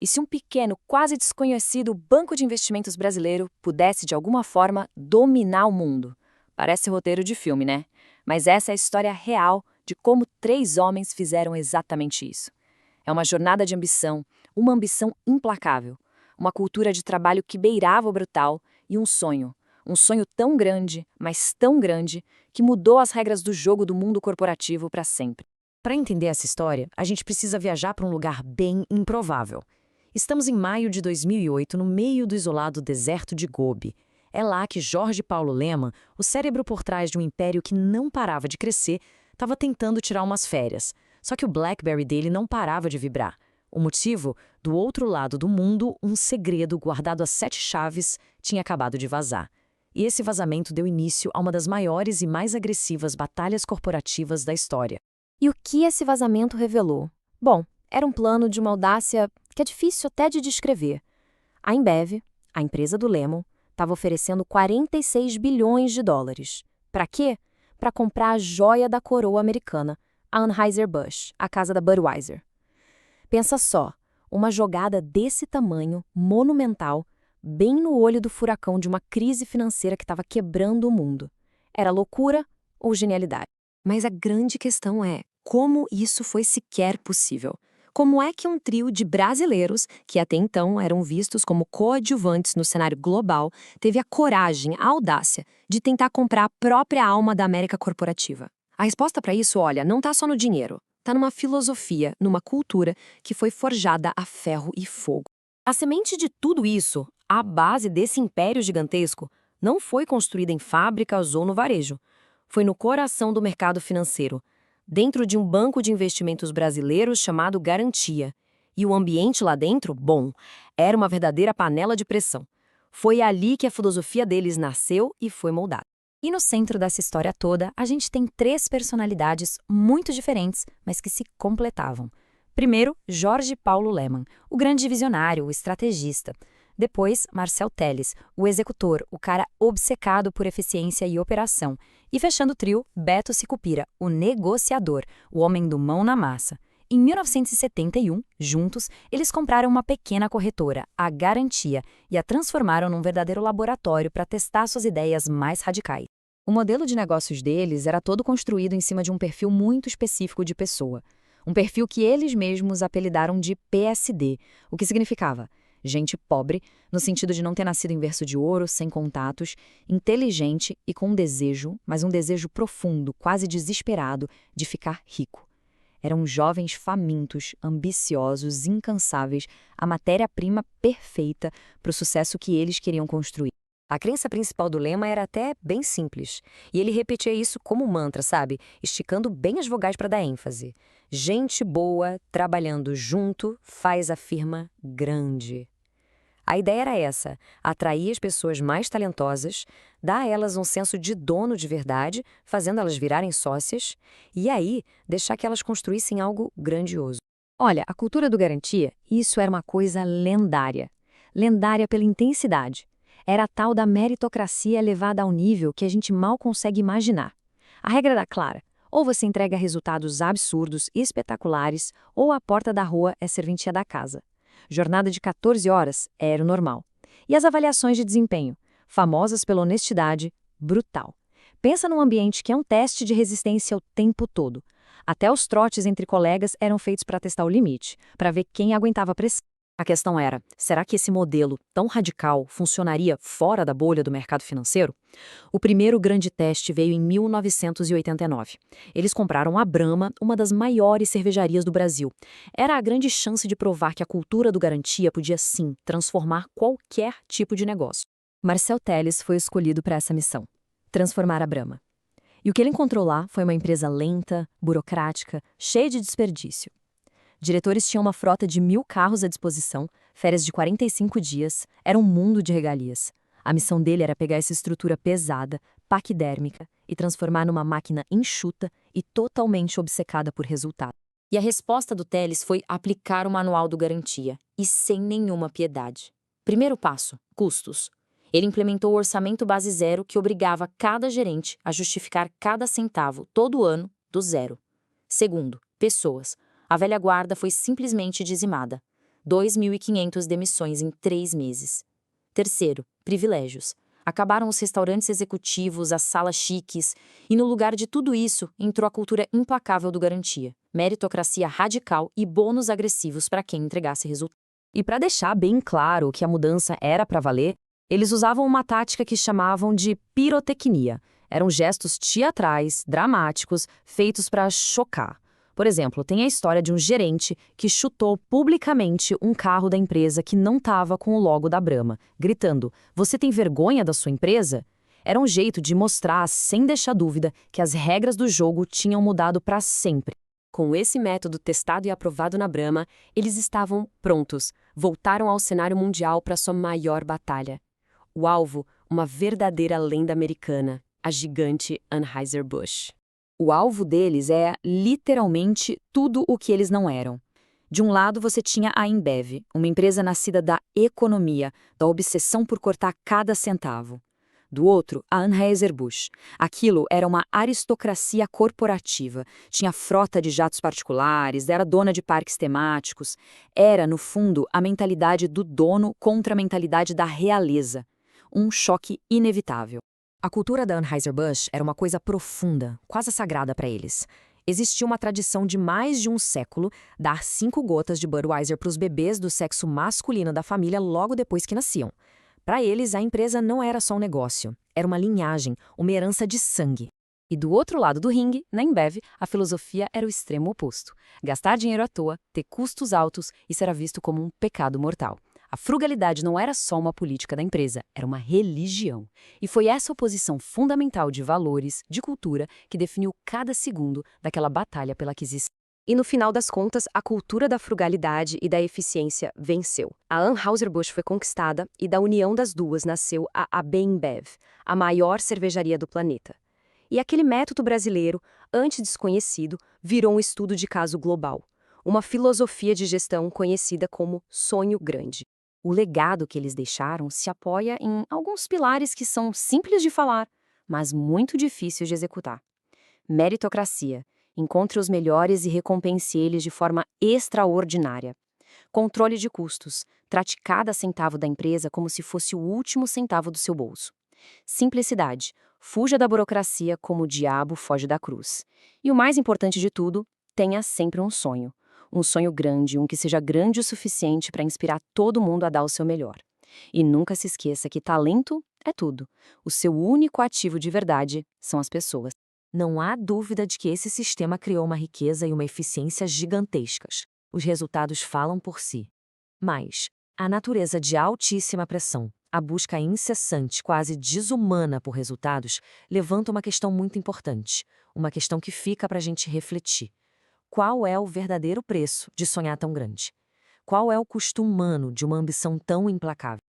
E se um pequeno, quase desconhecido banco de investimentos brasileiro pudesse, de alguma forma, dominar o mundo? Parece roteiro de filme, né? Mas essa é a história real de como 3 homens fizeram exatamente isso. É uma jornada de ambição, uma ambição implacável, uma cultura de trabalho que beirava o brutal e um sonho. Um sonho tão grande, mas tão grande, que mudou as regras do jogo do mundo corporativo para sempre. Para entender essa história, a gente precisa viajar para um lugar bem improvável. Estamos em maio de 2008, no meio do isolado deserto de Gobi. É lá que Jorge Paulo Lemann, o cérebro por trás de um império que não parava de crescer, estava tentando tirar umas férias. Só que o BlackBerry dele não parava de vibrar. O motivo? Do outro lado do mundo, um segredo guardado a 7 chaves tinha acabado de vazar. E esse vazamento deu início a uma das maiores e mais agressivas batalhas corporativas da história. E o que esse vazamento revelou? Bom, era um plano de uma audácia que é difícil até de descrever. A Embev, a empresa do Lemann, estava oferecendo 46 bilhões de dólares. Para quê? Para comprar a joia da coroa americana, a Anheuser-Busch, a casa da Budweiser. Pensa só, uma jogada desse tamanho, monumental, bem no olho do furacão de uma crise financeira que estava quebrando o mundo. Era loucura ou genialidade? Mas a grande questão é como isso foi sequer possível. Como é que um trio de brasileiros, que até então eram vistos como coadjuvantes no cenário global, teve a coragem, a audácia de tentar comprar a própria alma da América corporativa? A resposta para isso, olha, não está só no dinheiro. Está numa filosofia, numa cultura que foi forjada a ferro e fogo. A semente de tudo isso, a base desse império gigantesco, não foi construída em fábricas ou no varejo. Foi no coração do mercado financeiro, dentro de um banco de investimentos brasileiros chamado Garantia. E o ambiente lá dentro, bom, era uma verdadeira panela de pressão. Foi ali que a filosofia deles nasceu e foi moldada. E no centro dessa história toda, a gente tem 3 personalidades muito diferentes, mas que se completavam. Primeiro, Jorge Paulo Lemann, o grande visionário, o estrategista. Depois, Marcel Telles, o executor, o cara obcecado por eficiência e operação. E fechando o trio, Beto Sicupira, o negociador, o homem do mão na massa. Em 1971, juntos, eles compraram uma pequena corretora, a Garantia, e a transformaram num verdadeiro laboratório para testar suas ideias mais radicais. O modelo de negócios deles era todo construído em cima de um perfil muito específico de pessoa. Um perfil que eles mesmos apelidaram de PSD, o que significava gente pobre, no sentido de não ter nascido em berço de ouro, sem contatos, inteligente e com um desejo, mas um desejo profundo, quase desesperado, de ficar rico. Eram jovens famintos, ambiciosos, incansáveis, a matéria-prima perfeita para o sucesso que eles queriam construir. A crença principal do Lemann era até bem simples, e ele repetia isso como um mantra, sabe? Esticando bem as vogais para dar ênfase. Gente boa, trabalhando junto, faz a firma grande. A ideia era essa, atrair as pessoas mais talentosas, dar a elas um senso de dono de verdade, fazendo elas virarem sócias, e aí deixar que elas construíssem algo grandioso. Olha, a cultura do Garantia, isso era uma coisa lendária. Lendária pela intensidade. Era a tal da meritocracia elevada ao nível que a gente mal consegue imaginar. A regra era clara. Ou você entrega resultados absurdos, espetaculares, ou a porta da rua é serventia da casa. Jornada de 14 horas era o normal. E as avaliações de desempenho, famosas pela honestidade, brutal. Pensa num ambiente que é um teste de resistência o tempo todo. Até os trotes entre colegas eram feitos para testar o limite, para ver quem aguentava a pressão. A questão era, será que esse modelo tão radical funcionaria fora da bolha do mercado financeiro? O primeiro grande teste veio em 1989. Eles compraram a Brahma, uma das maiores cervejarias do Brasil. Era a grande chance de provar que a cultura do Garantia podia sim transformar qualquer tipo de negócio. Marcel Telles foi escolhido para essa missão, transformar a Brahma. E o que ele encontrou lá foi uma empresa lenta, burocrática, cheia de desperdício. Diretores tinham uma frota de 1.000 carros à disposição, férias de 45 dias, era um mundo de regalias. A missão dele era pegar essa estrutura pesada, paquidérmica, e transformar numa máquina enxuta e totalmente obcecada por resultado. E a resposta do Telles foi aplicar o manual do Garantia, e sem nenhuma piedade. Primeiro passo, custos. Ele implementou o orçamento base zero que obrigava cada gerente a justificar cada centavo, todo ano, do zero. Segundo, pessoas. A velha guarda foi simplesmente dizimada. 2.500 demissões em 3 meses. Terceiro, privilégios. Acabaram os restaurantes executivos, as salas chiques, e no lugar de tudo isso entrou a cultura implacável do garantia, meritocracia radical e bônus agressivos para quem entregasse resultados. E para deixar bem claro que a mudança era para valer, eles usavam uma tática que chamavam de pirotecnia. Eram gestos teatrais, dramáticos, feitos para chocar. Por exemplo, tem a história de um gerente que chutou publicamente um carro da empresa que não estava com o logo da Brahma, gritando: "Você tem vergonha da sua empresa?" Era um jeito de mostrar, sem deixar dúvida, que as regras do jogo tinham mudado para sempre. Com esse método testado e aprovado na Brahma, eles estavam prontos, voltaram ao cenário mundial para sua maior batalha. O alvo, uma verdadeira lenda americana, a gigante Anheuser-Busch. O alvo deles é, literalmente, tudo o que eles não eram. De um lado, você tinha a Ambev, uma empresa nascida da economia, da obsessão por cortar cada centavo. Do outro, a Anheuser-Busch. Aquilo era uma aristocracia corporativa, tinha frota de jatos particulares, era dona de parques temáticos. Era, no fundo, a mentalidade do dono contra a mentalidade da realeza. Um choque inevitável. A cultura da Anheuser-Busch era uma coisa profunda, quase sagrada para eles. Existia uma tradição de mais de um século dar 5 gotas de Budweiser para os bebês do sexo masculino da família logo depois que nasciam. Para eles, a empresa não era só um negócio, era uma linhagem, uma herança de sangue. E do outro lado do ringue, na Ambev, a filosofia era o extremo oposto. Gastar dinheiro à toa, ter custos altos e ser visto como um pecado mortal. A frugalidade não era só uma política da empresa, era uma religião. E foi essa oposição fundamental de valores, de cultura, que definiu cada segundo daquela batalha pela aquisição. E no final das contas, a cultura da frugalidade e da eficiência venceu. A Anheuser-Busch foi conquistada e da união das duas nasceu a AB InBev, a maior cervejaria do planeta. E aquele método brasileiro, antes desconhecido, virou um estudo de caso global. Uma filosofia de gestão conhecida como sonho grande. O legado que eles deixaram se apoia em alguns pilares que são simples de falar, mas muito difíceis de executar. Meritocracia. Encontre os melhores e recompense eles de forma extraordinária. Controle de custos. Trate cada centavo da empresa como se fosse o último centavo do seu bolso. Simplicidade. Fuja da burocracia como o diabo foge da cruz. E o mais importante de tudo, tenha sempre um sonho. Um sonho grande, um que seja grande o suficiente para inspirar todo mundo a dar o seu melhor. E nunca se esqueça que talento é tudo. O seu único ativo de verdade são as pessoas. Não há dúvida de que esse sistema criou uma riqueza e uma eficiência gigantescas. Os resultados falam por si. Mas a natureza de altíssima pressão, a busca incessante, quase desumana por resultados, levanta uma questão muito importante. Uma questão que fica para a gente refletir. Qual é o verdadeiro preço de sonhar tão grande? Qual é o custo humano de uma ambição tão implacável?